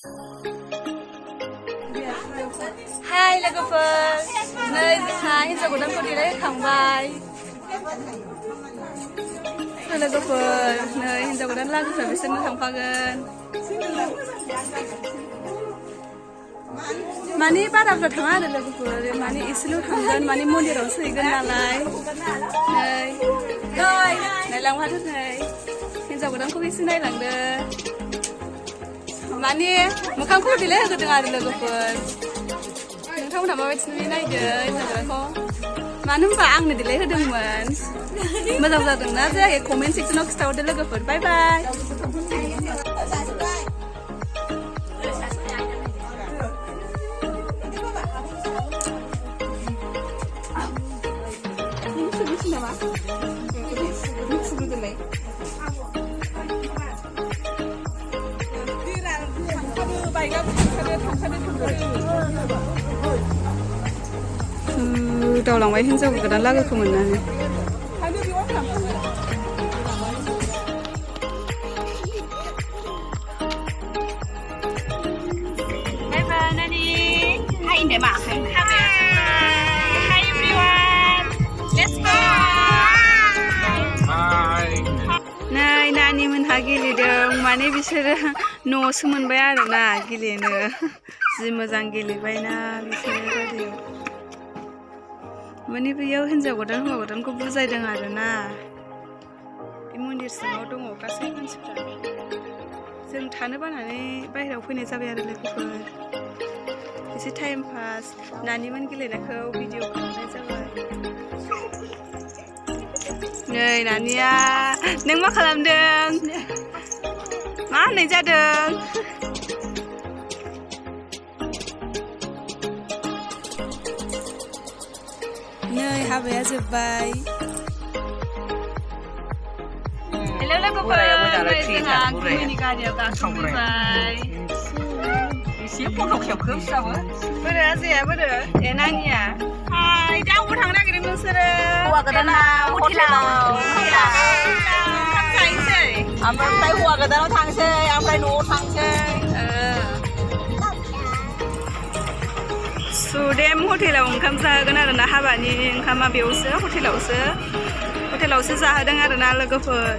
Hai logofer, नै जोंहा हिन्जाव गोदानखौ देलायहोखांबाय। लोगोफोर नै हिन्जाव गोदान लागोफ्रा बिसोरनो थांफागोन। माने बाराफ्रा थाङा आरो लोगोफोर, माने एसेल' थांगोन, माने मन्दिरावसो हैगोन नालाय। नै नायलांफादो नै हिन्जाव गोदानखौ एसे नायलांदो। माने मोखांखौ देलायहोग्रोदों आरो लोगोफोर। नोंथांमोनहा माबायदि नुयो नायदो हिन्जाव गोदानखौ। मानो होनबा आंनो देलायहोदोंमोन। मोजां जादोंना जायाखै कमेन्ट सेक्सनाव खिन्थाहरदो लोगोफोर। बाय बाय। दावलांबाय हिन्जाव गोदान लागोखौ मोननानै। Bye bye Nani. Hi Nema. Hi everyone. Let's go. Hi. नै नानि मोनहा गेलेदों, माने बिसोरो न'सो मोनबाय आरोना गेलेनो। जि मोजां गेलेबायना बिसोरो बायदियाव। माने बेयाव हिन्जाव गोदान हौवा गोदानखौ बुजायदों आरोना। बे मन्दिर सिङाव दङ गासै मानसिफ्रा। जों थानो बानानै बाहेरायाव फैनाय जाबाय आरो लोगोफोर। एसे टाइम पास नानिमोन गेलेनायखौ भिडिअ खालामनाय जाबाय। नै नानिया नों मा खालामदों? मा होननाय जादों? नै हाबाया जोब्बाय। हेल' लोगोफोर, जोंहा गुमैनि गारियाव गाखोफैबाय। एसे फट' खेबखो फिसाबो। बोरो आजाया बोरो? ए नानिया। हाय, दा अबाव थांनो नागिरदों नोंसोरो? हौवा गोदाना हटेलाव ओंखाम जाहैसै। ओमफ्राय हौवा गोदानाव थांसै, ओमफ्राय न'आव थांसै। सुदेम हटेलाव ओंखाम जाहोगोन आरोना, हाबानि ओंखामा बेयावसो हटेलावसो जाहोदों आरोना लोगोफोर।